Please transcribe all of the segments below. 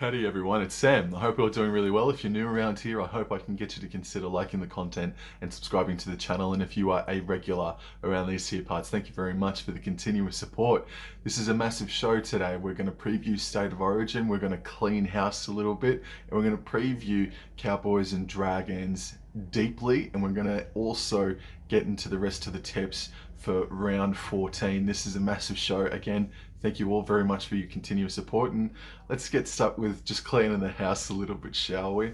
Howdy everyone, it's Sam. I hope you're doing really well. If you're new around here, I hope I can get you to consider liking the content and subscribing to the channel. And if you are a regular around these here parts, thank you very much for the continuous support. This is a massive show today. We're going to preview State of Origin, we're going to clean house a little bit, and we're going to preview Cowboys and Dragons deeply, and we're going to also get into the rest of the tips for round 14. This is a massive show. Again, thank you all very much for your continuous support, and let's get stuck with just cleaning the house a little bit, shall we?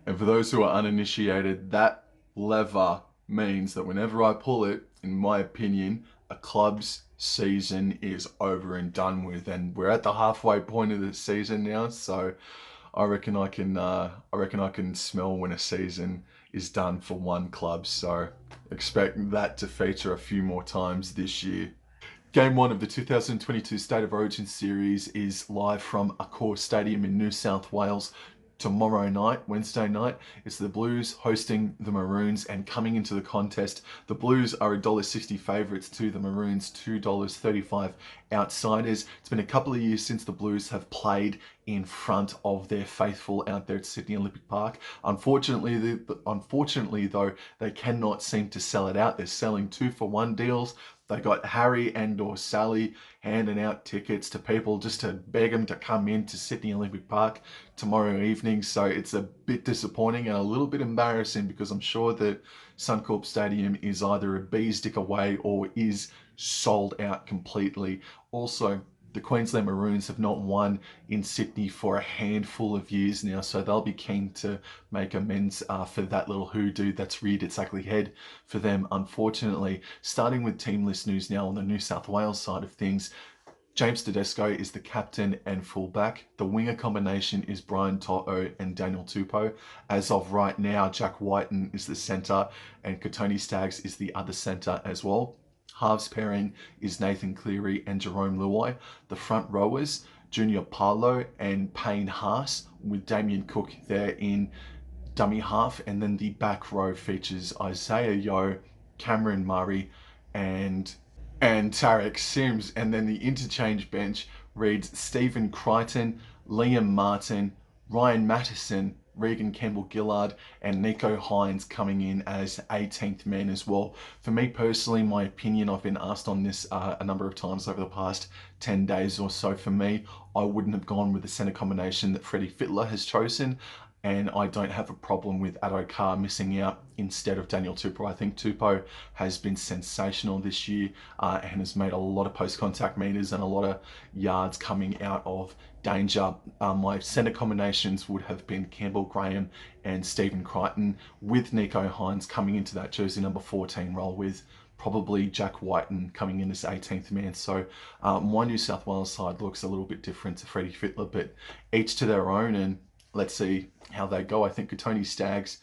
And for those who are uninitiated, that lever means that whenever I pull it, in my opinion, a club's season is over and done with. And we're at the halfway point of the season now, so I reckon I can smell when a season is done for one club. So expect that to feature a few more times this year. Game 1 of the 2022 State of Origin series is live from Accor Stadium in New South Wales. Tomorrow night, Wednesday night, it's the Blues hosting the Maroons, and coming into the contest, the Blues are $1.60 favourites to the Maroons, $2.35 outsiders. It's been a couple of years since the Blues have played in front of their faithful out there at Sydney Olympic Park. Unfortunately though, they cannot seem to sell it out. They're selling 2-for-1 deals. They got Harry and or Sally handing out tickets to people just to beg them to come in to Sydney Olympic Park tomorrow evening. So it's a bit disappointing and a little bit embarrassing, because I'm sure that Suncorp Stadium is either a bee's dick away or is sold out completely. Also, the Queensland Maroons have not won in Sydney for a handful of years now, so they'll be keen to make amends for that little hoodoo that's reared its ugly head for them, unfortunately. Starting with team list news now on the New South Wales side of things, James Tedesco is the captain and fullback. The winger combination is Brian To'o and Daniel Tupou. As of right now, Jack Whiten is the centre and Kotoni Staggs is the other centre as well. Halves pairing is Nathan Cleary and Jerome Luai. The front rowers, Junior Paulo and Payne Haas, with Damien Cook there in dummy half. And then the back row features Isaiah Yeo, Cameron Murray and Tarek Sims. And then the interchange bench reads Stephen Crichton, Liam Martin, Ryan Mattison, Regan Campbell-Gillard and Nicho Hynes coming in as 18th man as well. For me personally, my opinion, I've been asked on this a number of times over the past 10 days or so. For me, I wouldn't have gone with the centre combination that Freddie Fittler has chosen, and I don't have a problem with Addo-Carr missing out instead of Daniel Tupou. I think Tupou has been sensational this year and has made a lot of post-contact meters and a lot of yards coming out of danger. My centre combinations would have been Campbell Graham and Stephen Crichton, with Nicho Hynes coming into that jersey number 14 role, with probably Jack Whiten coming in as 18th man. So my New South Wales side looks a little bit different to Freddie Fittler, but each to their own, and let's see how they go. I think Kotoni Staggs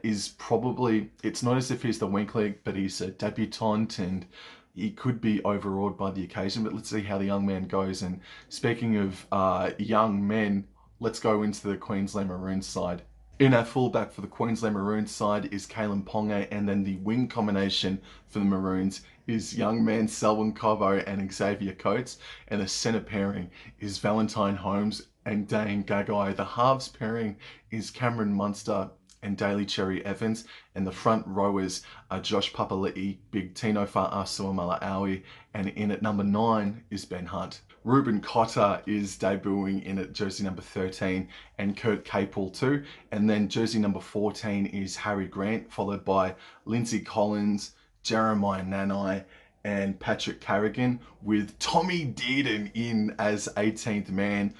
is probably, it's not as if he's the weak link, but he's a debutant and he could be overawed by the occasion, but let's see how the young man goes. And speaking of young men, let's go into the Queensland Maroons side. In our fullback for the Queensland Maroons side is Kalen Ponga, and then the wing combination for the Maroons is young man Selwyn Cobbo and Xavier Coates, and the centre pairing is Valentine Holmes and Dane Gagai. The halves pairing is Cameron Munster and Daly Cherry Evans, and the front rowers are Josh Papali'i, Big Tino Fa'asuamalawi, and in at number 9 is Ben Hunt. Ruben Cotter is debuting in at jersey number 13 and Kurt Capel too. And then jersey number 14 is Harry Grant, followed by Lindsay Collins, Jeremiah Nanai, and Patrick Carrigan, with Tommy Dearden in as 18th man.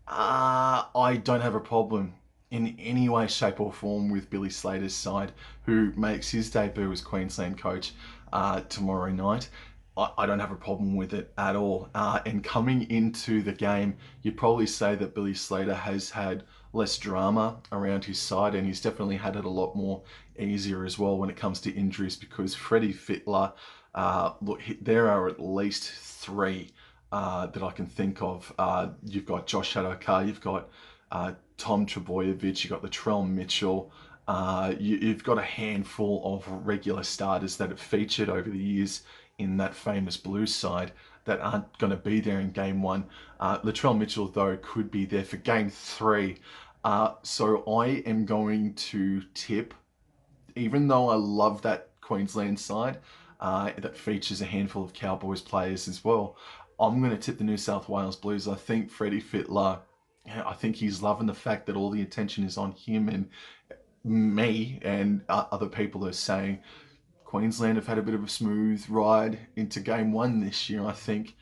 I don't have a problem in any way, shape, or form with Billy Slater's side, who makes his debut as Queensland coach tomorrow night. I don't have a problem with it at all. And coming into the game, you'd probably say that Billy Slater has had less drama around his side, and he's definitely had it a lot more easier as well when it comes to injuries, because Freddie Fittler, look, there are at least three that I can think of. You've got Josh Adokar, you've got Tom Trebojevic, you've got Latrell Mitchell, you've got a handful of regular starters that have featured over the years in that famous Blues side that aren't going to be there in game one. Latrell Mitchell, though, could be there for game three. So I am going to tip, even though I love that Queensland side that features a handful of Cowboys players as well, I'm going to tip the New South Wales Blues. I think Freddie Fittler, I think he's loving the fact that all the attention is on him, and me and other people are saying Queensland have had a bit of a smooth ride into game one this year. I think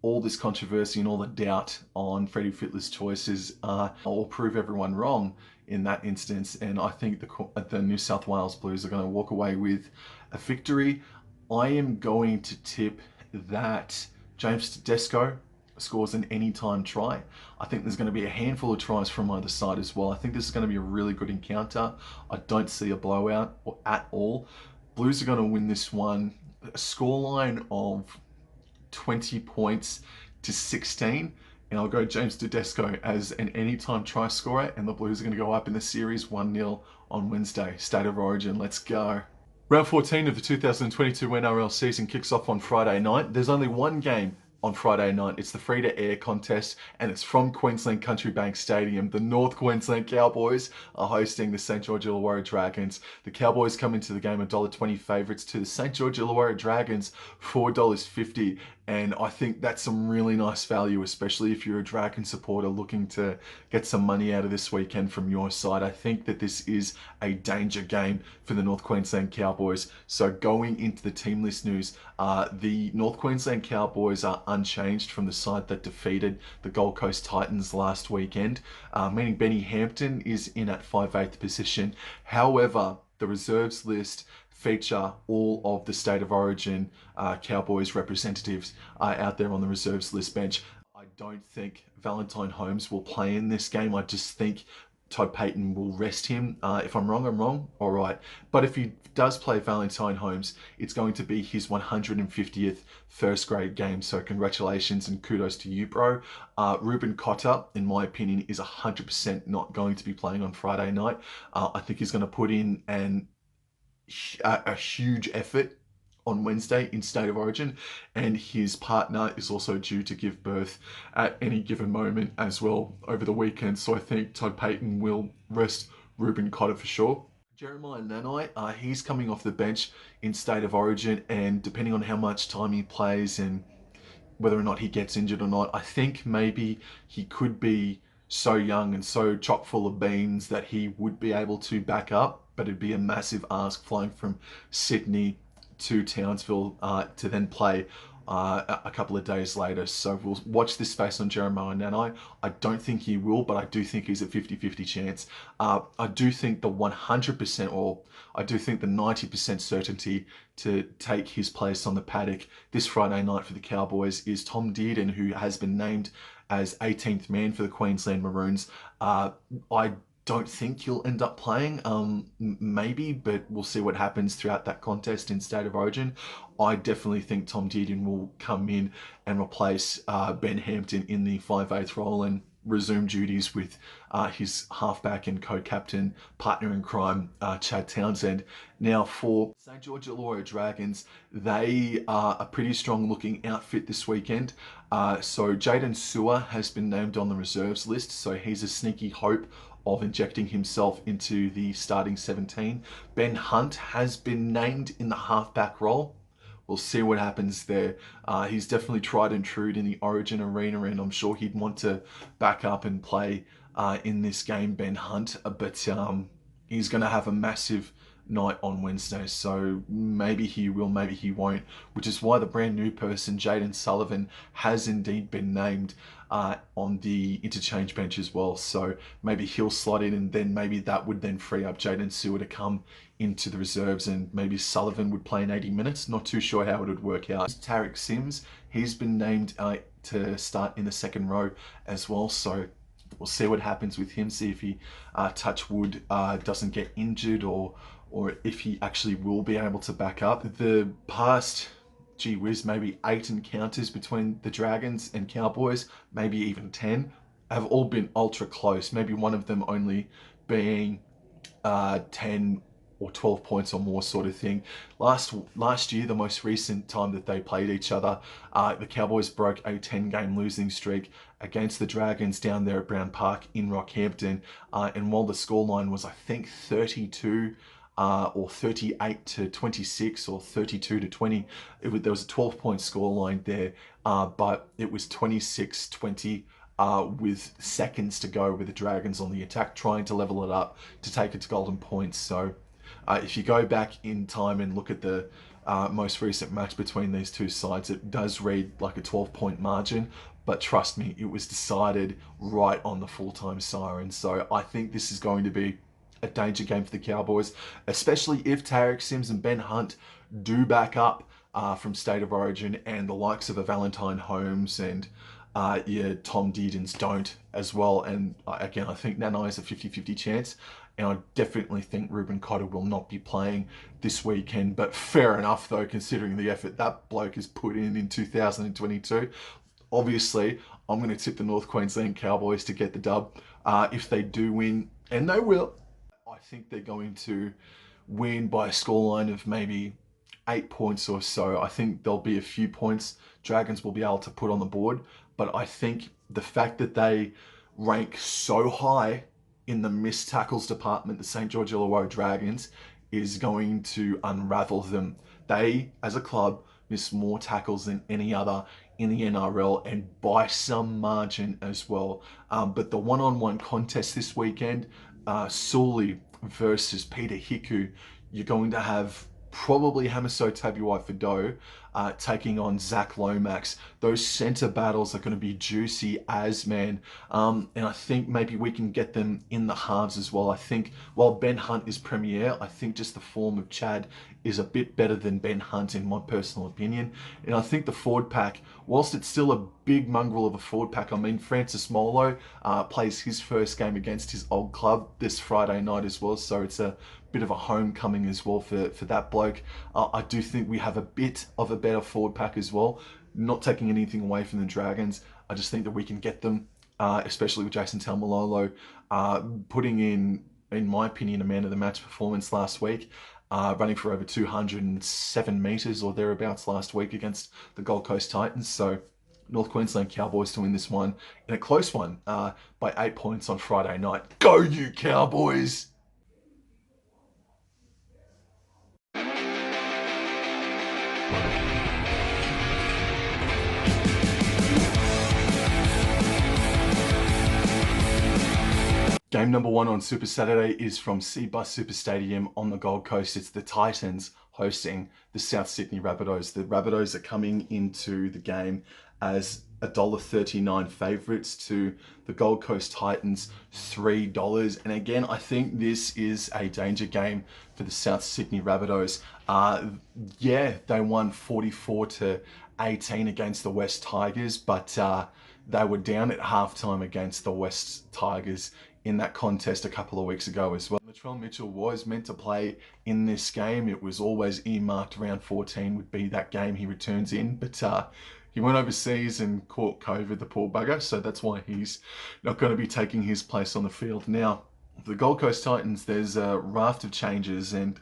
all this controversy and all the doubt on Freddie Fittler's choices will prove everyone wrong in that instance. And I think the New South Wales Blues are going to walk away with a victory. I am going to tip that James Tedesco scores an anytime try. I think there's going to be a handful of tries from either side as well. I think this is going to be a really good encounter. I don't see a blowout at all. Blues are going to win this one. A scoreline of 20 points to 16. And I'll go James Tedesco as an anytime try scorer. And the Blues are going to go up in the series 1-0 on Wednesday. State of Origin, let's go. Round 14 of the 2022 NRL season kicks off on Friday night. There's only one game on Friday night. It's the free-to-air contest, and it's from Queensland Country Bank Stadium. The North Queensland Cowboys are hosting the St. George Illawarra Dragons. The Cowboys come into the game $1.20 favourites to the St. George Illawarra Dragons $4.50, and I think that's some really nice value, especially if you're a Dragon supporter looking to get some money out of this weekend from your side. I think that this is a danger game for the North Queensland Cowboys. So going into the team list news, the North Queensland Cowboys are unchanged from the side that defeated the Gold Coast Titans last weekend, meaning Benny Hampton is in at 5/8 position. However, the reserves list feature all of the State of Origin Cowboys representatives out there on the reserves list bench. I don't think Valentine Holmes will play in this game. I just think Todd Payten will rest him. If I'm wrong, I'm wrong. All right. But if he does play Valentine Holmes, it's going to be his 150th first grade game. So congratulations and kudos to you, bro. Ruben Cotter, in my opinion, is 100% not going to be playing on Friday night. I think he's going to put in a huge effort on Wednesday in State of Origin, and his partner is also due to give birth at any given moment as well over the weekend. So I think Todd Payten will rest Ruben Cotter for sure. Jeremiah Nanai, he's coming off the bench in State of Origin, and depending on how much time he plays and whether or not he gets injured or not, I think maybe he could be so young and so chock full of beans that he would be able to back up, but it'd be a massive ask flying from Sydney to Townsville to then play a couple of days later. So we'll watch this space on Jeremiah Nanai. I don't think he will, but I do think he's a 50-50 chance. I do think the 100%, or I do think the 90% certainty to take his place on the paddock this Friday night for the Cowboys is Tom Dearden, who has been named as 18th man for the Queensland Maroons. I don't think he'll end up playing, maybe, but we'll see what happens throughout that contest in State of Origin. I definitely think Tom Dearden will come in and replace Ben Hampton in the 5/8 role and resume duties with his halfback and co-captain partner in crime, Chad Townsend. Now for St. George Illawarra Dragons, they are a pretty strong looking outfit this weekend. So Jaden Sewer has been named on the reserves list, so he's a sneaky hope of injecting himself into the starting 17. Ben Hunt has been named in the halfback role. we'll see what happens there. He's definitely tried and true in the Origin arena, and I'm sure he'd want to back up and play in this game, Ben Hunt. But he's going to have a massive night on Wednesday, so maybe he will, maybe he won't, which is why the brand new person, Jaden Sullivan, has indeed been named on the interchange bench as well. So maybe he'll slot in, and then maybe that would then free up Jaden Sewer to come into the reserves, and maybe Sullivan would play in 80 minutes. Not too sure how it would work out. Tarek Sims, he's been named to start in the second row as well, so we'll see what happens with him, see if he, touch wood, doesn't get injured, or if he actually will be able to back up. The past, gee whiz, maybe 8 encounters between the Dragons and Cowboys, maybe even 10, have all been ultra close. Maybe one of them only being 10 or 12 points or more sort of thing. Last year, the most recent time that they played each other, the Cowboys broke a 10-game losing streak against the Dragons down there at Brown Park in Rockhampton. And while the scoreline was, I think, 32 or 38 to 26 or 32 to 20, there was a 12-point scoreline there, but it was 26-20 with seconds to go with the Dragons on the attack, trying to level it up to take it to golden points. So if you go back in time and look at the most recent match between these two sides, it does read like a 12-point margin, but trust me, it was decided right on the full-time siren. So I think this is going to be a danger game for the Cowboys, especially if Tarek Sims and Ben Hunt do back up from State of Origin, and the likes of a Valentine Holmes and Tom Deedens don't as well. And again, I think Nanai is a 50-50 chance, and I definitely think Ruben Cotter will not be playing this weekend. But fair enough, though, considering the effort that bloke has put in 2022. Obviously, I'm going to tip the North Queensland Cowboys to get the dub. If they do win, and they will, I think they're going to win by a scoreline of maybe 8 points or so. I think there'll be a few points Dragons will be able to put on the board, but I think the fact that they rank so high in the missed tackles department, the St. George Illawarra Dragons, is going to unravel them. They, as a club, miss more tackles than any other in the NRL, and by some margin as well. But the one-on-one contest this weekend, Sully versus Peter Hiku, you're going to have probably Hamiso Tabuai-Fidow taking on Zach Lomax. Those centre battles are going to be juicy as, man. And I think maybe we can get them in the halves as well. I think while Ben Hunt is premier, I think just the form of Chad is a bit better than Ben Hunt in my personal opinion. And I think the forward pack, whilst it's still a big mongrel of a forward pack, I mean, Francis Molo plays his first game against his old club this Friday night as well, so it's a bit of a homecoming as well for that bloke. I do think we have a bit of a better forward pack as well. Not taking anything away from the Dragons, I just think that we can get them, especially with Jason Taumalolo putting in my opinion, a man of the match performance last week, running for over 207 metres or thereabouts last week against the Gold Coast Titans. So North Queensland Cowboys to win this one in a close one by 8 points on Friday night. Go you Cowboys! Game number 1 on Super Saturday is from Cbus Super Stadium on the Gold Coast. It's the Titans hosting the South Sydney Rabbitohs. The Rabbitohs are coming into the game as $1.39 favourites to the Gold Coast Titans $3. And again, I think this is a danger game for the South Sydney Rabbitohs. Yeah, they won 44-18 against the West Tigers, but they were down at halftime against the West Tigers in that contest a couple of weeks ago as well. Latrell Mitchell was meant to play in this game. It was always earmarked round 14 would be that game he returns in, but he went overseas and caught COVID, the poor bugger, so that's why he's not going to be taking his place on the field. Now, for the Gold Coast Titans, there's a raft of changes, and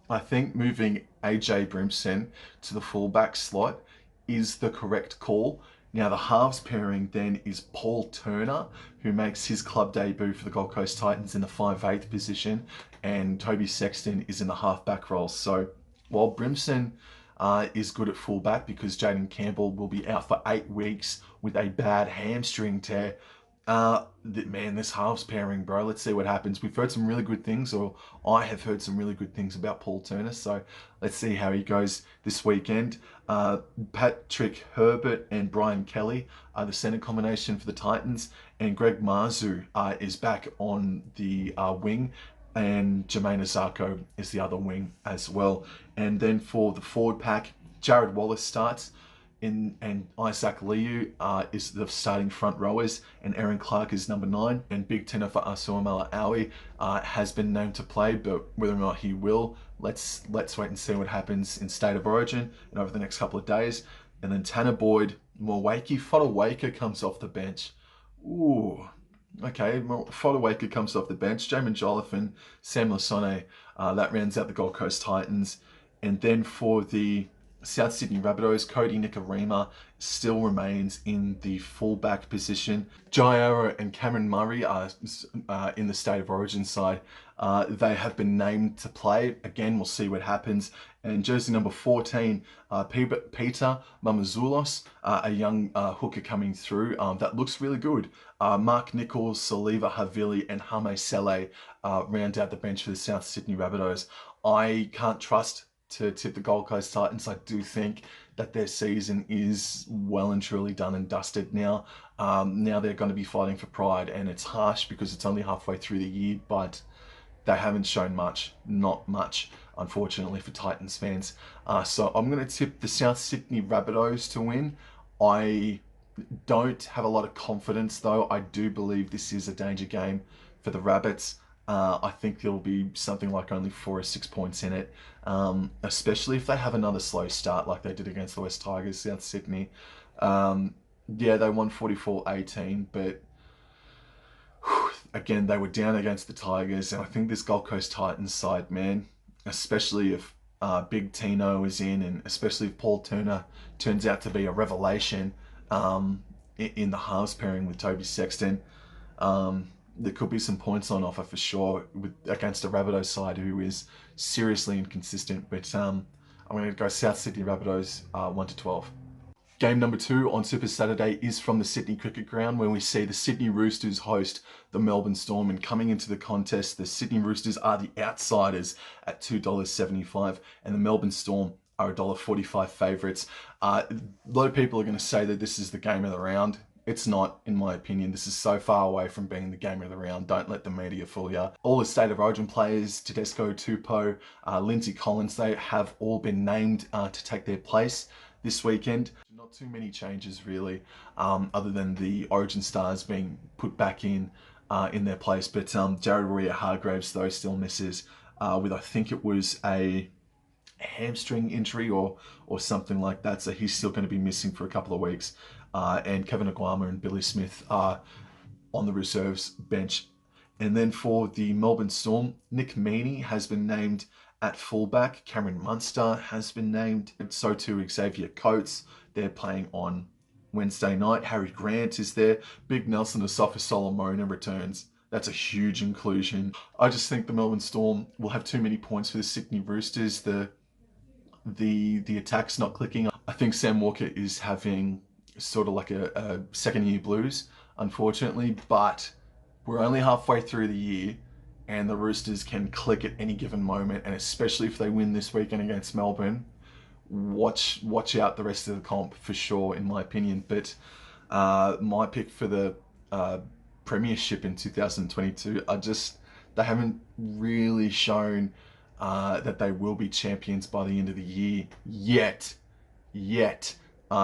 I think moving AJ Brimson to the fullback slot is the correct call. Now, the halves pairing then is Paul Turner, who makes his club debut for the Gold Coast Titans in the 5'8" position, and Toby Sexton is in the halfback role. So while Brimson is good at fullback because Jaden Campbell will be out for 8 weeks with a bad hamstring tear. Man, this halves pairing, bro. Let's see what happens. We've heard some really good things, or I have heard some really good things about Paul Turner. So let's see how he goes this weekend. Patrick Herbert and Brian Kelly are the centre combination for the Titans, and Greg Marzu is back on the wing, and Jermaine Azarko is the other wing as well. And then for the forward pack, Jared Wallace starts. And Isaac Liu is the starting front rowers, and Aaron Clark is number 9. And big tenor for Asuamala Aui has been named to play, but whether or not he will, let's wait and see what happens in State of Origin and over the next couple of days. And then Tanner Boyd, Mwawaki Fodawaker comes off the bench. Ooh, okay, Fodawaker comes off the bench. Jamin Jolliffe, Sam Lasone, that rounds out the Gold Coast Titans. And then for the South Sydney Rabbitohs, Cody Nikorima still remains in the fullback position. Jairo and Cameron Murray are in the State of Origin side. They have been named to play. Again, we'll see what happens. And jersey number 14, Peter Mamazoulos, a young hooker coming through that looks really good. Mark Nichols, Saliva Havili, and Hame Sele round out the bench for the South Sydney Rabbitohs. I can't trust to tip the Gold Coast Titans. I do think that their season is well and truly done and dusted now. Now they're going to be fighting for pride, and it's harsh because it's only halfway through the year, but they haven't shown much, not much, unfortunately, for Titans fans. So I'm going to tip the South Sydney Rabbitohs to win. I don't have a lot of confidence, though. I do believe this is a danger game for the Rabbits. I think there'll be something like only 4 or 6 points in it, especially if they have another slow start like they did against the West Tigers, South Sydney. Yeah, they won 44-18, but again, they were down against the Tigers, and I think this Gold Coast Titans side, man, especially if Big Tino is in, and especially if Paul Turner turns out to be a revelation in the halves pairing with Toby Sexton, there could be some points on offer for sure against a Rabbitohs side who is seriously inconsistent. But I'm going to go South Sydney Rabbitohs 1-12. Game number 2 on Super Saturday is from the Sydney Cricket Ground, where we see the Sydney Roosters host the Melbourne Storm. And coming into the contest, the Sydney Roosters are the outsiders at $2.75, and the Melbourne Storm are $1.45 favourites. A lot of people are going to say that this is the game of the round. It's not, in my opinion. This is so far away from being the game of the round. Don't let the media fool you. All the State of Origin players, Tedesco, Tupou, Lindsay Collins, they have all been named to take their place this weekend. Not too many changes really, other than the Origin stars being put back in their place. But Jared Warrior-Hargreaves, though, still misses with, I think it was a hamstring injury or something like that. So he's still going to be missing for a couple of weeks. And Kevin Aguama and Billy Smith are on the reserves bench. And then for the Melbourne Storm, Nick Meaney has been named at fullback. Cameron Munster has been named. And so too Xavier Coates. They're playing on Wednesday night. Harry Grant is there. Big Nelson Asafa Solomona returns. That's a huge inclusion. I just think the Melbourne Storm will have too many points for the Sydney Roosters. The attack's not clicking. I think Sam Walker is having sort of like a second year blues, unfortunately, but we're only halfway through the year and the Roosters can click at any given moment, and especially if they win this weekend against Melbourne, watch out the rest of the comp for sure, in my opinion. But my pick for the premiership in 2022, they haven't really shown that they will be champions by the end of the year yet.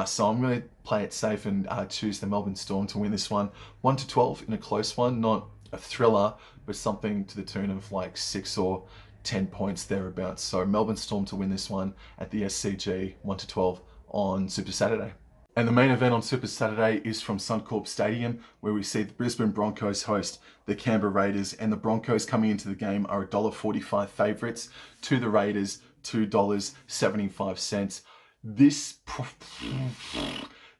So I'm going to play it safe and choose the Melbourne Storm to win this one. 1-12 in a close one, not a thriller, but something to the tune of like 6 or 10 points thereabouts. So Melbourne Storm to win this one at the SCG, 1-12 on Super Saturday. And the main event on Super Saturday is from Suncorp Stadium, where we see the Brisbane Broncos host the Canberra Raiders, and the Broncos coming into the game are $1.45 favourites to the Raiders, $2.75.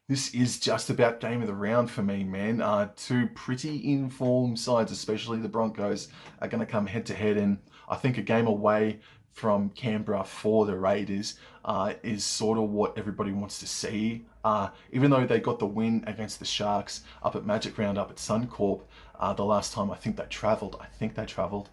This is just about game of the round for me, man. Two pretty informed sides, especially the Broncos, are going to come head to head, and I think a game away from Canberra for the Raiders is sort of what everybody wants to see. Even though they got the win against the Sharks up at Magic Round up at Suncorp the last time I think they travelled.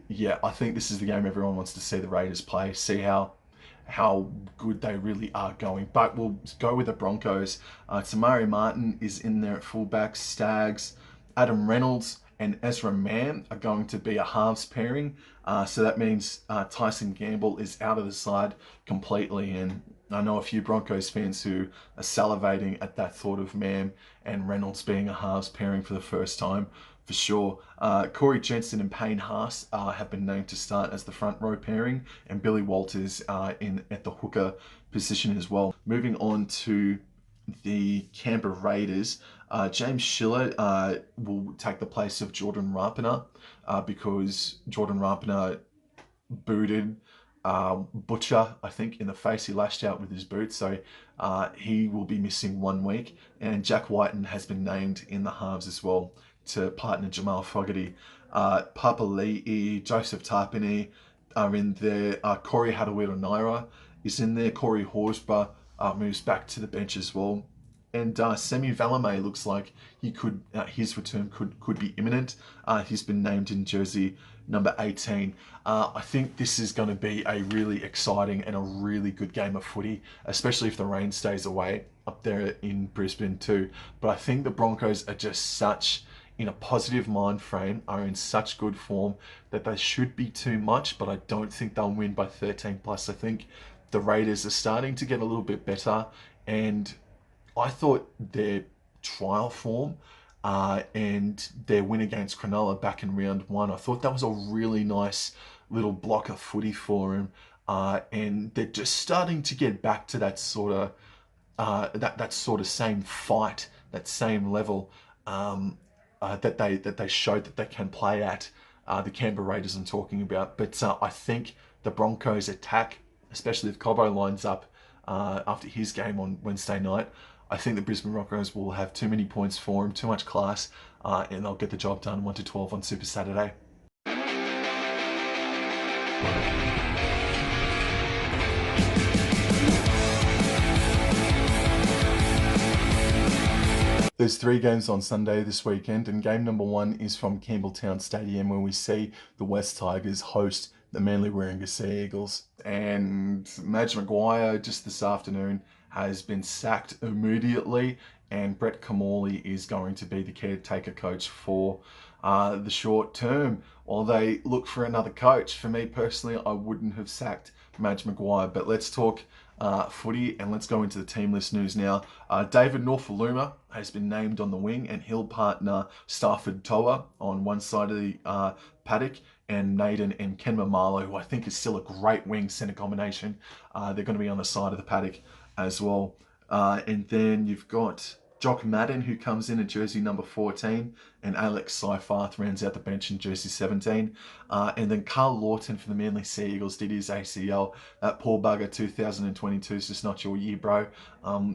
Yeah, I think this is the game everyone wants to see the Raiders play, see how good they really are going. But we'll go with the Broncos. Tamari Martin is in there at fullback. Stags, Adam Reynolds, and Ezra Mann are going to be a halves pairing. So that means Tyson Gamble is out of the side completely. And I know a few Broncos fans who are salivating at that thought of Mann and Reynolds being a halves pairing for the first time. For sure. Corey Jensen and Payne Haas have been named to start as the front row pairing, and Billy Walters in at the hooker position as well. Moving on to the Canberra Raiders, James Schiller will take the place of Jordan Rapana because Jordan Rapana booted Butcher, I think, in the face. He lashed out with his boot, so he will be missing 1 week. And Jack Whiten has been named in the halves as well to partner Jamal Fogarty. Papa Lee, Joseph Tarpany are in there. Corey Hadawira-Naira is in there. Corey Horsburgh moves back to the bench as well. And Semi Valame looks like his return could be imminent. He's been named in jersey number 18. I think this is going to be a really exciting and a really good game of footy, especially if the rain stays away up there in Brisbane too. But I think the Broncos are just in a positive mind frame, are in such good form that they should be too much, but I don't think they'll win by 13 plus. I think the Raiders are starting to get a little bit better, and I thought their trial form and their win against Cronulla back in round 1, I thought that was a really nice little block of footy for them, and they're just starting to get back to that sort of that sort of same fight, that same level that they showed that they can play at. The Canberra Raiders I'm talking about, but I think the Broncos attack, especially if Cobbo lines up after his game on Wednesday night. I think the Brisbane Broncos will have too many points for him, too much class, and they'll get the job done 1-12 on Super Saturday. There's 3 games on Sunday this weekend, and game number 1 is from Campbelltown Stadium, where we see the West Tigers host the Manly Warringah Sea Eagles. And Madge Maguire, just this afternoon, has been sacked immediately, and Brett Kamali is going to be the caretaker coach for the short term while they look for another coach. For me personally, I wouldn't have sacked Madge Maguire, but let's talk footy, and let's go into the team list news now. David Norfoluma has been named on the wing, and he'll partner Stafford Toa on one side of the paddock, and Naden and Ken Mamalo, who I think is still a great wing centre combination. They're going to be on the side of the paddock as well. And then you've got Jock Madden, who comes in at jersey number 14, and Alex Seyfarth rounds out the bench in jersey 17. And then Carl Lawton for the Manly Sea Eagles did his ACL. That poor bugger, 2022 is just not your year, bro.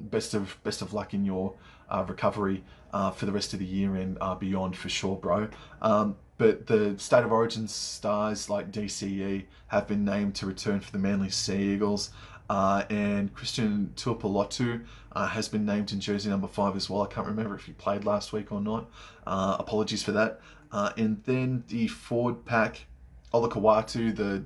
Best of luck in your recovery for the rest of the year and beyond for sure, bro. But the State of Origin stars like DCE have been named to return for the Manly Sea Eagles. And Christian Tuipulotu has been named in jersey number 5 as well. I can't remember if he played last week or not. Apologies for that. And then the forward pack, Olakawatu,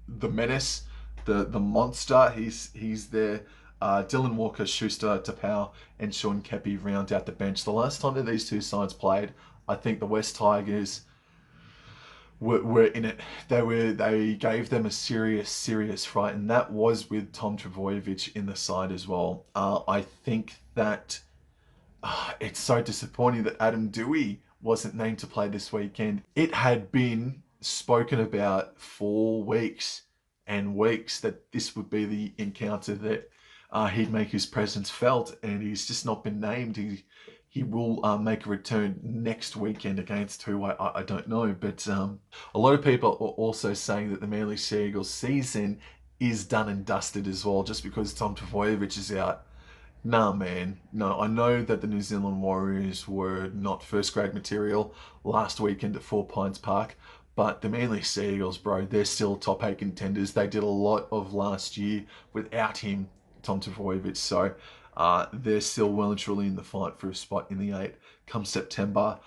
the menace, the monster. He's there. Dylan Walker, Schuster, Tapau, and Sean Kepi round out the bench. The last time that these two sides played, I think the West Tigers were in it. They gave them a serious fright, and that was with Tom Trbojevic in the side as well. I think that it's so disappointing that Adam Doueihi wasn't named to play this weekend. It had been spoken about for weeks and weeks that this would be the encounter that he'd make his presence felt, and he's just not been named. He will make a return next weekend against who I don't know. But a lot of people are also saying that the Manly Sea Eagles season is done and dusted as well, just because Tom Trbojevic is out. Nah, man. No, I know that the New Zealand Warriors were not first grade material last weekend at 4 Pines Park, But the Manly Sea Eagles, bro, they're still top 8 contenders. They did a lot of last year without him, Tom Trbojevic. So they're still well and truly in the fight for a spot in the 8 come September.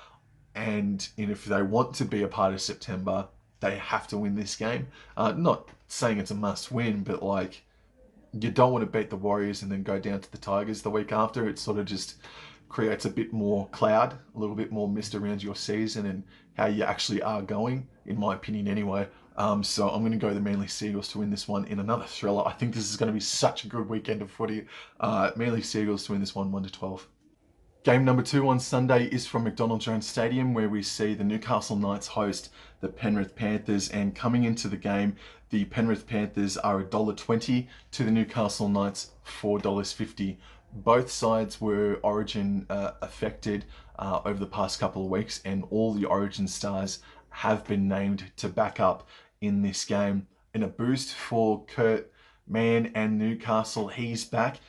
And if they want to be a part of September, they have to win this game. Not saying it's a must win, but like, you don't want to beat the Warriors and then go down to the Tigers the week after. It sort of just creates a bit more cloud, a little bit more mist around your season and how you actually are going, in my opinion anyway. So I'm going to go the Manly Sea Eagles to win this one in another thriller. I think this is going to be such a good weekend of footy. Manly Sea Eagles to win this one 1-12. Game number 2 on Sunday is from McDonald Jones Stadium, where we see the Newcastle Knights host the Penrith Panthers. And coming into the game, the Penrith Panthers are $1.20 to the Newcastle Knights $4.50. Both sides were Origin affected over the past couple of weeks, and all the Origin stars have been named to back up in this game. In a boost for Kurt Mann and Newcastle, he's back.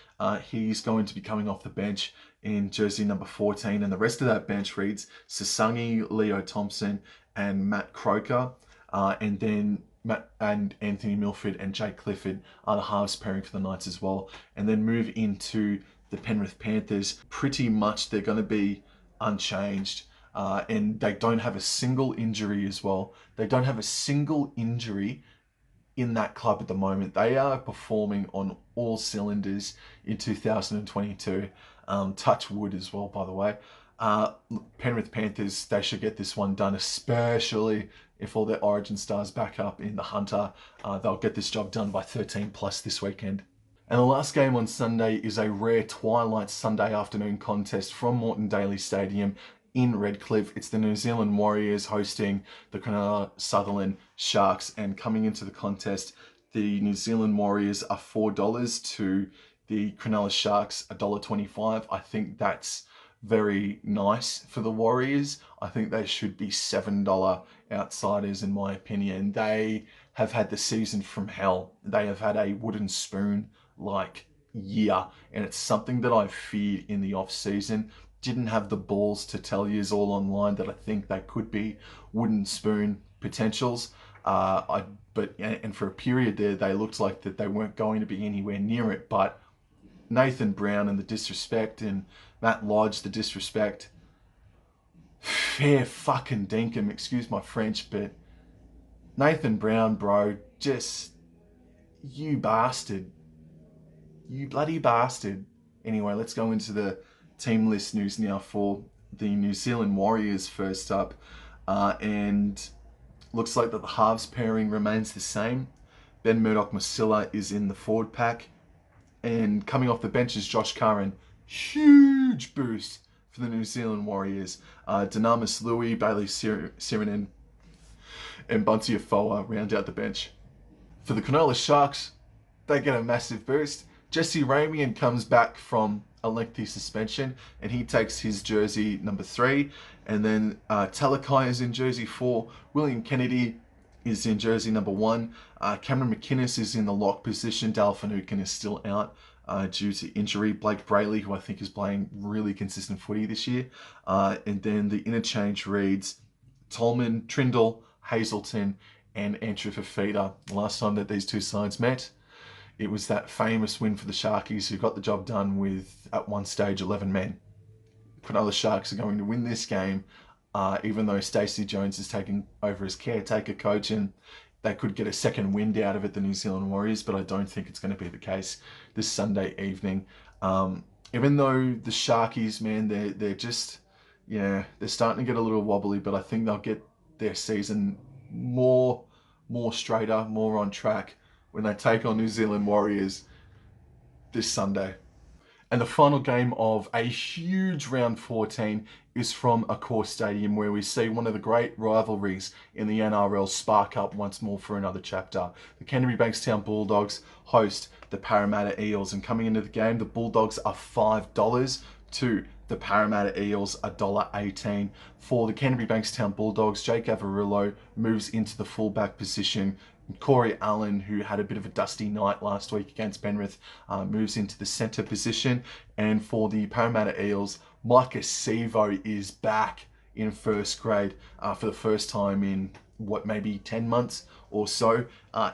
He's going to be coming off the bench in jersey number 14, and the rest of that bench reads Sasangi, Leo Thompson, and Matt Croker, and then Anthony Milford and Jake Clifford are the halves pairing for the Knights as well. And then move into the Penrith Panthers. Pretty much they're going to be unchanged, and they don't have a single injury as well. They don't have a single injury in that club at the moment. They are performing on all cylinders in 2022. Touch wood as well, by the way. Penrith Panthers, they should get this one done, especially if all their Origin stars back up in the Hunter. They'll get this job done by 13 plus this weekend. And the last game on Sunday is a rare twilight Sunday afternoon contest from Moreton Daily Stadium in Redcliffe. It's the New Zealand Warriors hosting the Cronulla Sutherland Sharks. And coming into the contest, the New Zealand Warriors are $4 to the Cronulla Sharks $1.25. I think that's very nice for the Warriors. I think they should be $7 outsiders in my opinion. They have had the season from hell. They have had a wooden spoon like year, and it's something that I feared in the off season. Didn't have the balls to tell yous all online that I think they could be wooden spoon potentials. And for a period there, they looked like that they weren't going to be anywhere near it. But Nathan Brown and the disrespect, and Matt Lodge, the disrespect. Fair fucking dinkum, excuse my French, but Nathan Brown, bro, just, you bastard. You bloody bastard. Anyway, let's go into the team list news now for the New Zealand Warriors first up. And looks like that the halves pairing remains the same. Ben Murdoch-Masila is in the forward pack. And coming off the bench is Josh Curran. Huge boost for the New Zealand Warriors. Dynamis Louis, Bailey Sirinen, and Bunty Afoa round out the bench. For the Cronulla Sharks, they get a massive boost. Jesse Ramian comes back from a lengthy suspension, and he takes his jersey number 3. And then Talakai is in jersey 4. William Kennedy is in jersey number 1. Cameron McInnes is in the lock position. Dal Finucane is still out due to injury. Blake Brayley, who I think is playing really consistent footy this year. And then the interchange reads Tolman, Trindle, Hazelton, and Andrew Fafita. The last time that these two sides met, it was that famous win for the Sharkies, who got the job done with, at one stage, 11 men. Cronulla Sharks are going to win this game, even though Stacey Jones is taking over as caretaker coach, and they could get a second wind out of it, the New Zealand Warriors, but I don't think it's going to be the case this Sunday evening. Even though the Sharkies, man, they're just, yeah, they're starting to get a little wobbly, but I think they'll get their season more straighter, more on track when they take on New Zealand Warriors this Sunday. And the final game of a huge round 14 is from Accor Stadium, where we see one of the great rivalries in the NRL spark up once more for another chapter. The Canterbury Bankstown Bulldogs host the Parramatta Eels, and coming into the game, the Bulldogs are $5 to the Parramatta Eels $1.18. For the Canterbury Bankstown Bulldogs, Jake Averillo moves into the fullback position. Corey Allen, who had a bit of a dusty night last week against Penrith, moves into the centre position. And for the Parramatta Eels, Micah Sevo is back in first grade for the first time in maybe 10 months or so.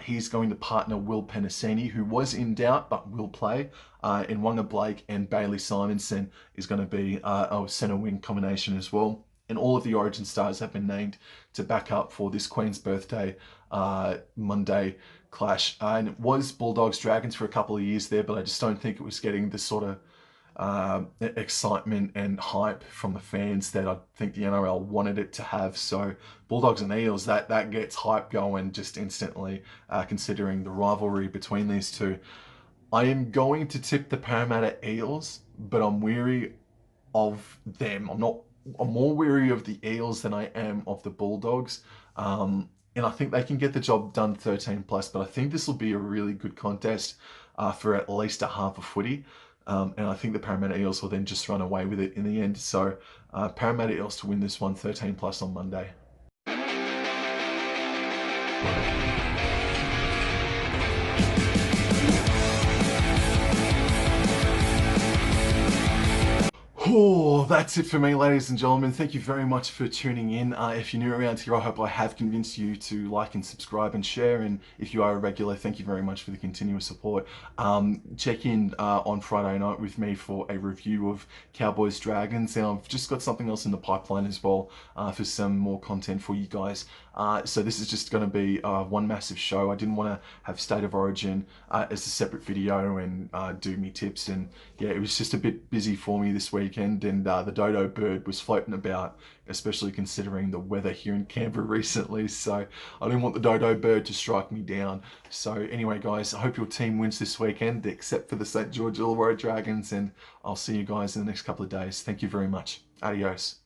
He's going to partner Will Penasini, who was in doubt but will play. And Wonga Blake and Bailey Simonson is going to be a centre wing combination as well. And all of the Origin stars have been named to back up for this Queen's Birthday Monday clash. And it was Bulldogs Dragons for a couple of years there, but I just don't think it was getting the sort of excitement and hype from the fans that I think the NRL wanted it to have. So Bulldogs and Eels, that gets hype going just instantly, considering the rivalry between these two. I am going to tip the Parramatta Eels, but I'm weary of them. I'm more weary of the Eels than I am of the Bulldogs. And I think they can get the job done 13 plus, but I think this will be a really good contest for at least a half a footy. And I think the Parramatta Eels will then just run away with it in the end. So Parramatta Eels to win this one 13 plus on Monday. Oh, that's it for me, ladies and gentlemen. Thank you very much for tuning in. If you're new around here, I hope I have convinced you to like and subscribe and share. And if you are a regular, thank you very much for the continuous support. Check in on Friday night with me for a review of Cowboys Dragons. And I've just got something else in the pipeline as well for some more content for you guys. So this is just going to be one massive show. I didn't want to have State of Origin as a separate video and do me tips. And yeah, it was just a bit busy for me this weekend. And the dodo bird was floating about, especially considering the weather here in Canberra recently. So I didn't want the dodo bird to strike me down. So anyway, guys, I hope your team wins this weekend, except for the St. George Illawarra Dragons. And I'll see you guys in the next couple of days. Thank you very much. Adios.